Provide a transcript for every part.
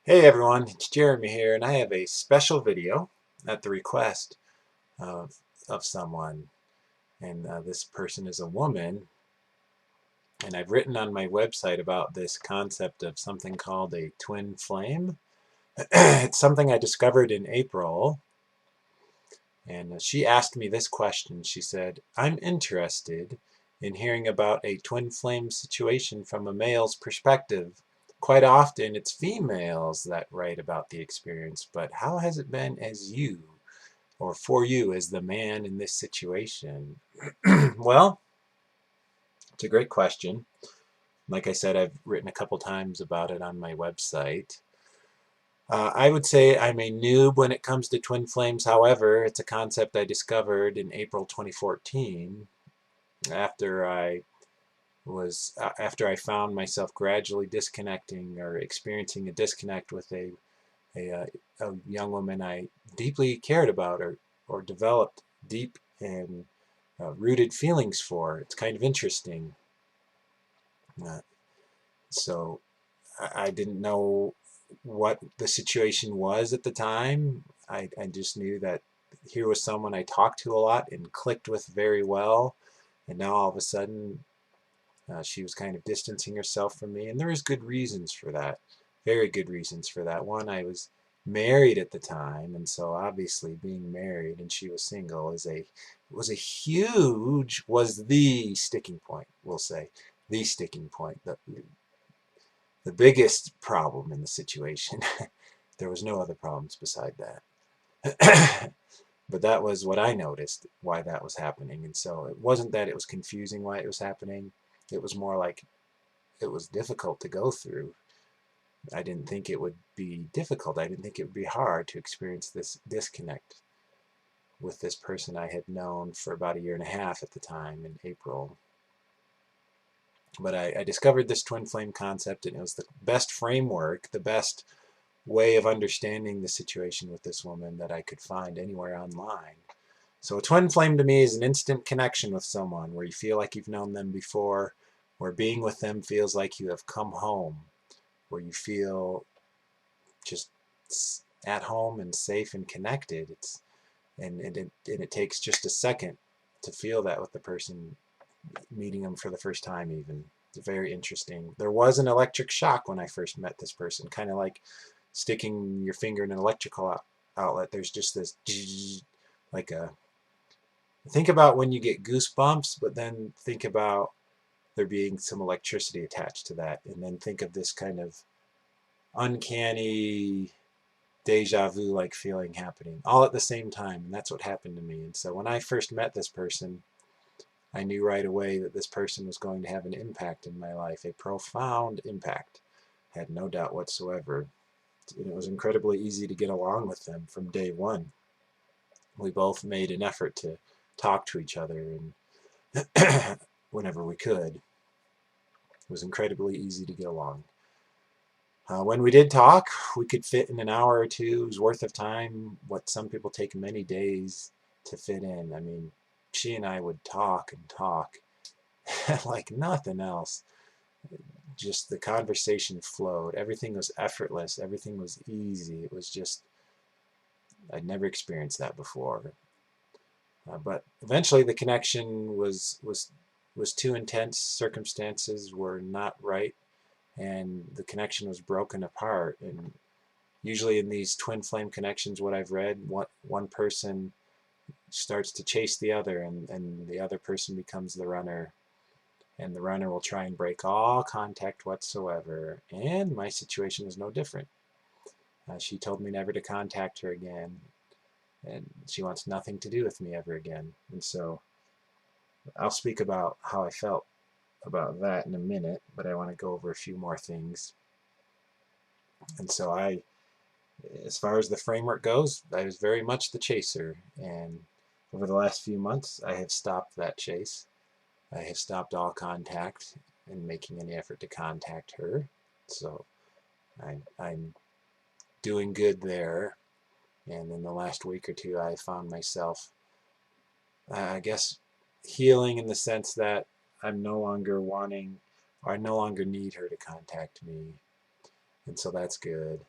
Hey everyone, it's Jeremy here, and I have a special video at the request of, of someone. And this person is a woman, and I've written on my website about this concept of something called a twin flame. It's something I discovered in April, and she asked me this question. She said, I'm interested in hearing about a twin flame situation from a male's perspective. Quite often it's females that write about the experience, but how has it been as you, or for you as the man in this situation? Well, it's a great question. Like I said, I've written a couple times about it on my website. I would say I'm a noob when it comes to twin flames. However, it's a concept I discovered in April 2014 after I found myself gradually disconnecting or experiencing a disconnect with a, uh, a young woman I deeply cared about or developed deep and rooted feelings for. It's kind of interesting. Uh, so I didn't know what the situation was at the time. I just knew that here was someone I talked to a lot and clicked with very well. And now all of a sudden, she was kind of distancing herself from me. And there was good reasons for that. Very good reasons for that. One, I was married at the time, and so obviously being married and she was single was the sticking point, we'll say. The sticking point. The biggest problem in the situation. There was no other problems beside that. But that was what I noticed, why that was happening. And so it wasn't that it was confusing why it was happening. It was more like it was difficult to go through. I didn't think it would be difficult. I didn't think it would be hard to experience this disconnect with this person I had known for about a year and a half at the time in April. But I discovered this twin flame concept, and it was the best framework, the best way of understanding the situation with this woman that I could find anywhere online. So a twin flame to me is an instant connection with someone where you feel like you've known them before, where being with them feels like you have come home, where you feel just at home and safe and connected. And it takes just a second to feel that with the person, meeting them for the first time even. It's very interesting. There was an electric shock when I first met this person, kind of like sticking your finger in an electrical outlet. There's just this like a think about when you get goosebumps, but then think about there being some electricity attached to that, and then think of this kind of uncanny deja vu like feeling happening all at the same time. And that's what happened to me. And so when I first met this person, I knew right away that this person was going to have an impact in my life, a profound impact. I had no doubt whatsoever. And it was incredibly easy to get along with them from day one. We both made an effort to talk to each other and whenever we could. It was incredibly easy to get along. When we did talk, we could fit in an hour or two's worth of time, what some people take many days to fit in. I mean, she and I would talk and talk like nothing else. Just the conversation flowed. Everything was effortless. Everything was easy. It was just, I'd never experienced that before. But eventually the connection was too intense. Circumstances were not right, and the connection was broken apart. And usually in these twin flame connections, what I've read, one person starts to chase the other, and the other person becomes the runner, and the runner will try and break all contact whatsoever. And my situation is no different. She told me never to contact her again, and she wants nothing to do with me ever again. And so I'll speak about how I felt about that in a minute, but I want to go over a few more things. And so as far as the framework goes, I was very much the chaser. And over the last few months, I have stopped that chase. I have stopped all contact and making any effort to contact her. So I'm doing good there. And in the last week or two, I found myself, I guess, healing in the sense that I'm no longer wanting, or I no longer need her to contact me. And so that's good.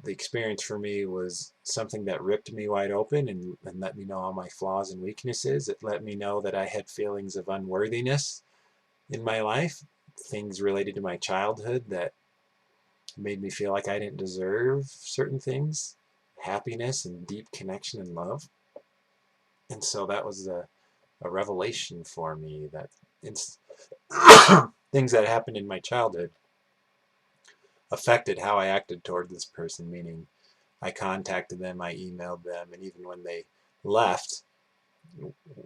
the experience for me was something that ripped me wide open and let me know all my flaws and weaknesses. It let me know that I had feelings of unworthiness in my life, things related to my childhood that made me feel like I didn't deserve certain things, happiness and deep connection and love. And so that was a revelation for me that it's things that happened in my childhood affected how I acted toward this person, meaning I contacted them, I emailed them, and even when they left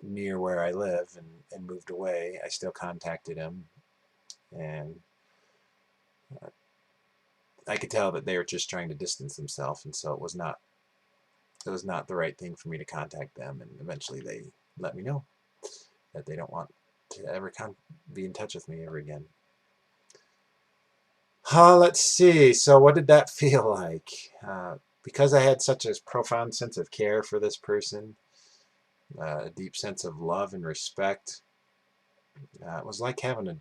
near where I live and moved away, I still contacted them. And I could tell that they were just trying to distance themselves, and so it was not the right thing for me to contact them. And eventually they let me know that they don't want to ever be in touch with me ever again. Let's see. So what did that feel like? Because I had such a profound sense of care for this person, a deep sense of love and respect. It was like having a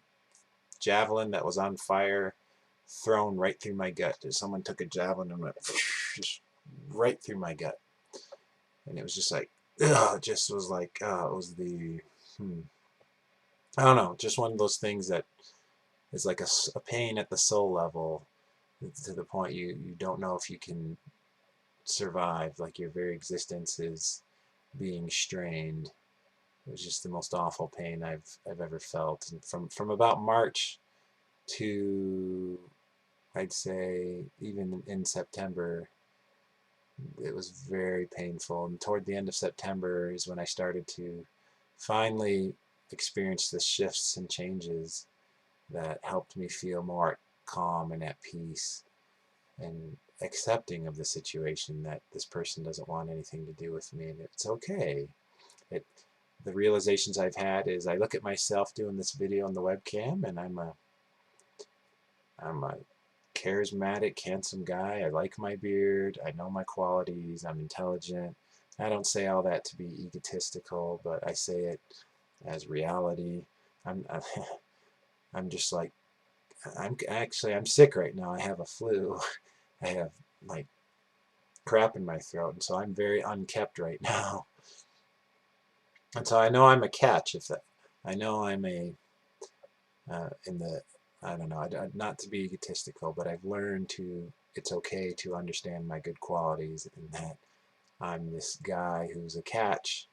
javelin that was on fire thrown right through my gut. Someone took a javelin and went just right through my gut. And it was just like, ugh, it just was like, it was I don't know, just one of those things that is like a pain at the soul level to the point you don't know if you can survive, like your very existence is being strained. It was just the most awful pain I've ever felt. And from about March to, I'd say, even in September, it was very painful. And toward the end of September is when I started to finally experience the shifts and changes that helped me feel more calm and at peace and accepting of the situation, that this person doesn't want anything to do with me and it's okay. It, the realizations I've had is I look at myself doing this video on the webcam and I'm a charismatic, handsome guy. I like my beard. I know my qualities. I'm intelligent. I don't say all that to be egotistical, but I say it as reality. I'm I'm just like I'm sick right now. I have a flu. I have like crap in my throat, and so I'm very unkept right now. And so I know I'm a catch. If that, I know I'm a in the I don't know, not to be egotistical, but I've learned to it's okay to understand my good qualities and that I'm this guy who's a catch,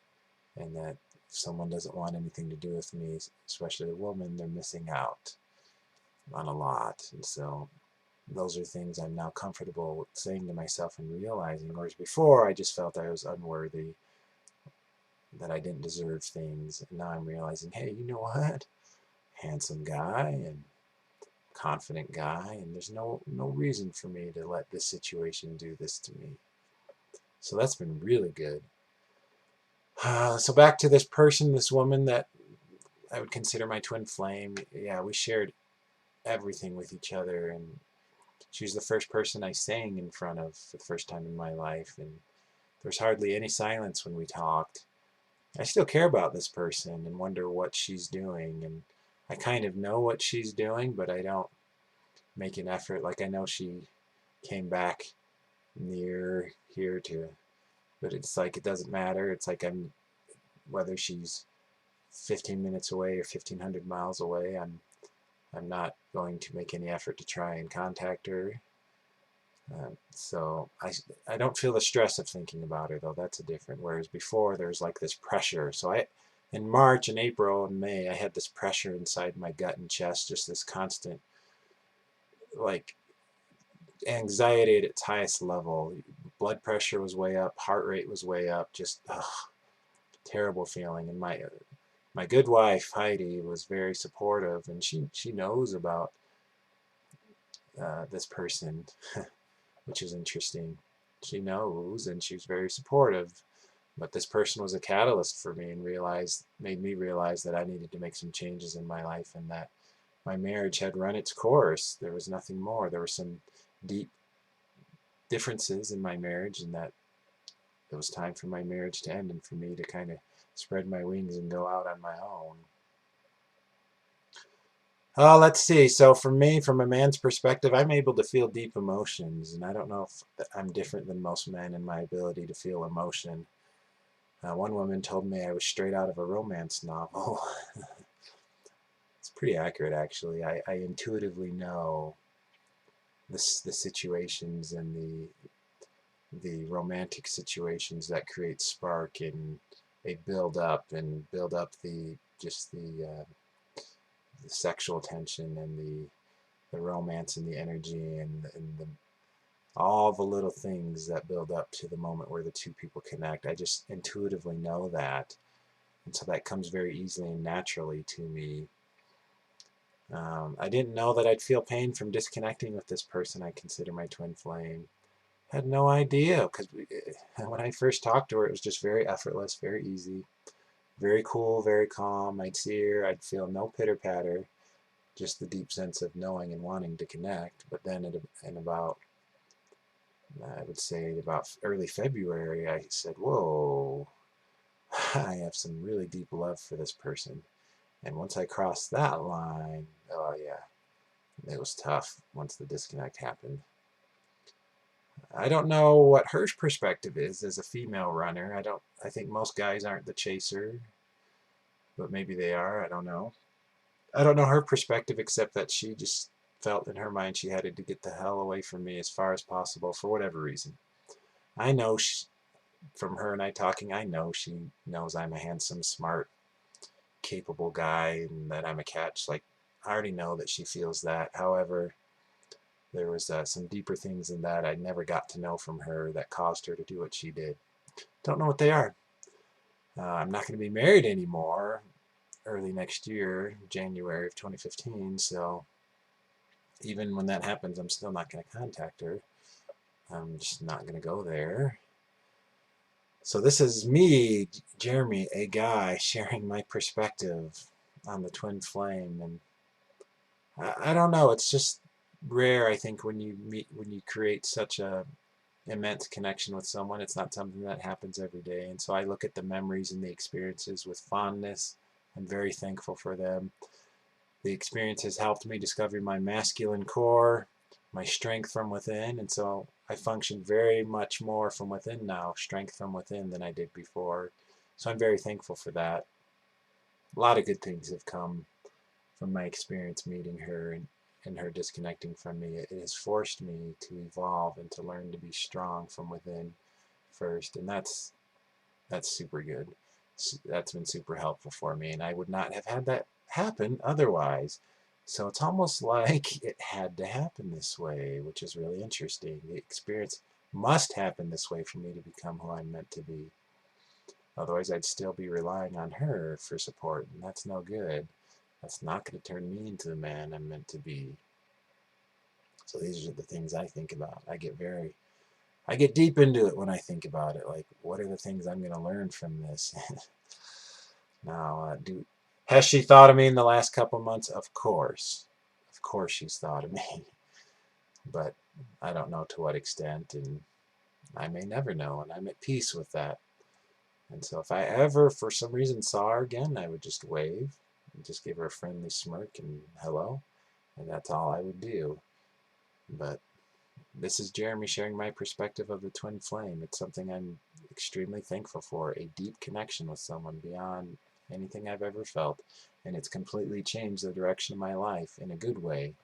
and that if someone doesn't want anything to do with me, especially a woman, they're missing out on a lot. And so those are things I'm now comfortable saying to myself and realizing, whereas before I just felt I was unworthy, that I didn't deserve things. And now I'm realizing, hey, you know what? Handsome guy and confident guy, and there's no reason for me to let this situation do this to me. So that's been really good. So back to this person, this woman that I would consider my twin flame. Yeah, we shared everything with each other, and she was the first person I sang in front of for the first time in my life, and there was hardly any silence when we talked. I still care about this person and wonder what she's doing, and I kind of know what she's doing, but I don't make an effort. Like I know she came back near here to, but it's like it doesn't matter. It's like whether she's 15 minutes away or 1,500 miles away, I'm not going to make any effort to try and contact her. So I don't feel the stress of thinking about her, though. That's a different. Whereas before there's like this pressure. So in March and April and May, I had this pressure inside my gut and chest, just this constant like anxiety at its highest level. Blood pressure was way up, heart rate was way up, just terrible feeling. And my good wife Heidi was very supportive, and she knows about this person, which is interesting. She knows, and she's very supportive. But this person was a catalyst for me and made me realize that I needed to make some changes in my life, and that my marriage had run its course. There was nothing more. There were some deep differences in my marriage, and that it was time for my marriage to end and for me to kind of spread my wings and go out on my own. Oh, let's see. So for me, from a man's perspective, I'm able to feel deep emotions, and I don't know if I'm different than most men in my ability to feel emotion. One woman told me I was straight out of a romance novel. It's pretty accurate, actually. I intuitively know the situations and the romantic situations that create spark, and they build up the just the sexual tension and the romance and the energy and all the little things that build up to the moment where the two people connect. I just intuitively know that, and so that comes very easily and naturally to me. I didn't know that I'd feel pain from disconnecting with this person I consider my twin flame. Had no idea, because when I first talked to her, it was just very effortless, very easy, very cool, very calm. I'd see her, I'd feel no pitter patter, just the deep sense of knowing and wanting to connect. But then in about, I would say about early February, I said, whoa, I have some really deep love for this person. And once I crossed that line, oh yeah, it was tough once the disconnect happened. I don't know what her perspective is as a female runner. I think most guys aren't the chaser, but maybe they are. I don't know. I don't know her perspective except that she just felt in her mind she had to get the hell away from me as far as possible for whatever reason. I know from her and I talking, I know she knows I'm a handsome, smart, capable guy and that I'm a catch. Like, I already know that she feels that. However, there was some deeper things than that I never got to know from her that caused her to do what she did. Don't know what they are. I'm not going to be married anymore early next year, January of 2015. So even when that happens, I'm still not going to contact her. I'm just not going to go there. So this is me, Jeremy, a guy, sharing my perspective on the twin flame. And I don't know, it's just rare, I think, when you create such a immense connection with someone. It's not something that happens every day. And so I look at the memories and the experiences with fondness. I'm very thankful for them. The experience has helped me discover my masculine core, my strength from within, and so I function very much more from within now, strength from within, than I did before. So I'm very thankful for that. A lot of good things have come from my experience meeting her and her disconnecting from me. It has forced me to evolve and to learn to be strong from within first, and that's super good. That's been super helpful for me, and I would not have had that happen otherwise. So it's almost like it had to happen this way, which is really interesting. The experience must happen this way for me to become who I'm meant to be. Otherwise, I'd still be relying on her for support, and that's no good. That's not going to turn me into the man I'm meant to be. So these are the things I think about. I get deep into it when I think about it. Like, what are the things I'm going to learn from this? Now, has she thought of me in the last couple months? Of course, she's thought of me, but I don't know to what extent, and I may never know, and I'm at peace with that. And so, if I ever, for some reason, saw her again, I would just wave, and just give her a friendly smirk and hello, and that's all I would do. But this is Jeremy sharing my perspective of the twin flame. It's something I'm extremely thankful for, a deep connection with someone beyond anything I've ever felt. And it's completely changed the direction of my life in a good way.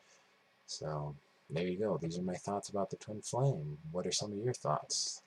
So there you go. These are my thoughts about the twin flame. What are some of your thoughts?